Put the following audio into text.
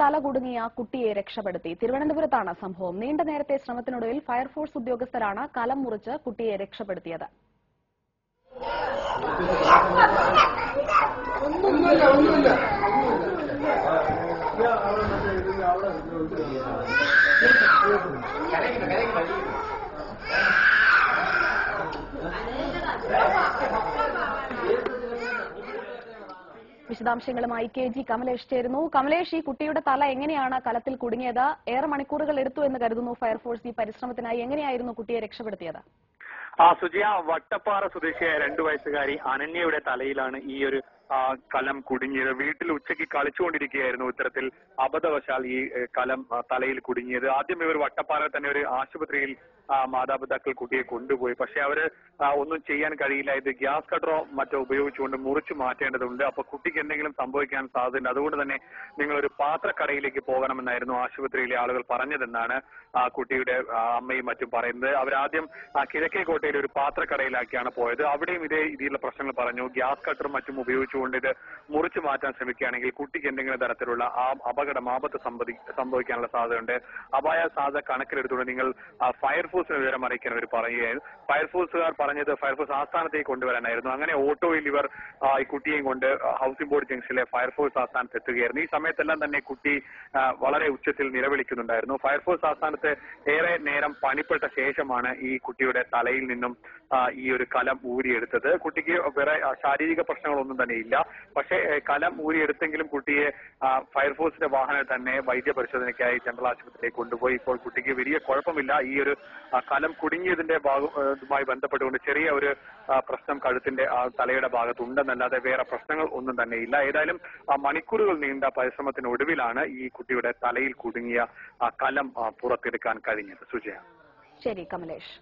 തല കുടുങ്ങിയ കുട്ടിയെ രക്ഷപ്പെടുത്തി. തിരുവനന്തപുരത്താണ് സംഭവം. നീണ്ട നേരത്തെ ശ്രമത്തിനൊടുവിൽ ഫയർഫോഴ്സ് ഉദ്യോഗസ്ഥരാണ് കലം മുറിച്ച് കുട്ടിയെ രക്ഷപ്പെടുത്തിയത്. വിശദാംശങ്ങളുമായി കെ ജി കമലേഷ് ചേരുന്നു. കമലേഷ്, ഈ കുട്ടിയുടെ തല എങ്ങനെയാണ് കലത്തിൽ കുടുങ്ങിയത്? ഏറെ മണിക്കൂറുകൾ എടുത്തു എന്ന് കരുതുന്നു ഫയർഫോഴ്സ് ഈ പരിശ്രമത്തിനായി. എങ്ങനെയായിരുന്നു കുട്ടിയെ രക്ഷപ്പെടുത്തിയത്? സുജിയ, വട്ടപ്പാറ സ്വദേശിയായ 2 വയസ്സുകാരി അനന്യയുടെ തലയിലാണ് ഈ ഒരു കലം കുടുങ്ങിയത്. വീട്ടിൽ ഉച്ചയ്ക്ക് കളിച്ചുകൊണ്ടിരിക്കുകയായിരുന്നു ഇത്തരത്തിൽ അബദ്ധവശാൽ ഈ കലം തലയിൽ കുടുങ്ങിയത്. ആദ്യം ഇവർ വട്ടപ്പാറ തന്നെ ഒരു ആശുപത്രിയിൽ മാതാപിതാക്കൾ കുട്ടിയെ കൊണ്ടുപോയി. പക്ഷെ അവര് ഒന്നും ചെയ്യാൻ കഴിയില്ല. ഇത് ഗ്യാസ് കട്ടറോ മറ്റോ ഉപയോഗിച്ചുകൊണ്ട് മുറിച്ചു മാറ്റേണ്ടതുണ്ട്. അപ്പൊ കുട്ടിക്ക് എന്തെങ്കിലും സംഭവിക്കാൻ സാധ്യതയുണ്ട്. അതുകൊണ്ട് തന്നെ നിങ്ങളൊരു പാത്രക്കടയിലേക്ക് പോകണമെന്നായിരുന്നു ആശുപത്രിയിലെ ആളുകൾ പറഞ്ഞതെന്നാണ് കുട്ടിയുടെ അമ്മയും മറ്റും പറയുന്നത്. അവരാദ്യം കിഴക്കേക്കോട്ടയിൽ ഒരു പാത്രക്കടയിലാക്കിയാണ് പോയത്. അവിടെയും ഇതേ രീതിയിലുള്ള പ്രശ്നങ്ങൾ പറഞ്ഞു. ഗ്യാസ് കട്ടറും മറ്റും ഉപയോഗിച്ചുകൊണ്ട് ഇത് മുറിച്ചു മാറ്റാൻ ശ്രമിക്കുകയാണെങ്കിൽ കുട്ടിക്ക് എന്തെങ്കിലും തരത്തിലുള്ള ആപത്ത് സംഭവിക്കാനുള്ള സാധ്യതയുണ്ട്. അപായ സാധ്യത കണക്കിലെടുത്തുകൊണ്ട് നിങ്ങൾ ഫയർഫോഴ്സിന് വിവരം അറിയിക്കാൻ അവർ പറയുകയായിരുന്നു. ഫയർഫോഴ്സുകാർ പറഞ്ഞത് ഫയർഫോഴ്സ് ആസ്ഥാനത്തേക്ക് കൊണ്ടുവരാനായിരുന്നു. അങ്ങനെ ഓട്ടോയിൽ ഇവർ ഈ കുട്ടിയെയും കൊണ്ട് ഹൗസിംഗ് ബോർഡ് ജംഗ്ഷനിലെ ഫയർഫോഴ്സ് ആസ്ഥാനത്ത് എത്തുകയായിരുന്നു. ഈ സമയത്തെല്ലാം തന്നെ കുട്ടി വളരെ ഉച്ചത്തിൽ നിലവിളിക്കുന്നുണ്ടായിരുന്നു. ഫയർഫോഴ്സ് ആസ്ഥാനത്ത് ഏറെ നേരം പണിപ്പെട്ട ശേഷമാണ് ഈ കുട്ടിയുടെ തലയിൽ നിന്നും ഈ ഒരു കലം ഊരിയെടുത്തത്. കുട്ടിക്ക് വേറെ ശാരീരിക പ്രശ്നങ്ങളൊന്നും തന്നെ ഇല്ല. പക്ഷേ കലം ഊരിയെടുത്തെങ്കിലും കുട്ടിയെ ഫയർഫോഴ്സിന്റെ വാഹനം തന്നെ വൈദ്യപരിശോധനയ്ക്കായി ജനറൽ ആശുപത്രിയിലേക്ക് കൊണ്ടുപോയി. ഇപ്പോൾ കുട്ടിക്ക് വലിയ കുഴപ്പമില്ല. ഈ ഒരു കലം കുടുങ്ങിയതിന്റെ ഭാഗവുമായി ബന്ധപ്പെട്ടുകൊണ്ട് ചെറിയ ഒരു പ്രശ്നം കഴുത്തിന്റെ തലയുടെ ഭാഗത്ത് ഉണ്ടെന്നല്ലാതെ വേറെ പ്രശ്നങ്ങൾ ഒന്നും തന്നെ ഇല്ല. ഏതായാലും മണിക്കൂറുകൾ നീണ്ട പരിശ്രമത്തിനൊടുവിലാണ് ഈ കുട്ടിയുടെ തലയിൽ കുടുങ്ങിയ കലം പുറത്തെടുക്കാൻ കഴിഞ്ഞത്. സുജയ. ശരി കമലേഷ്.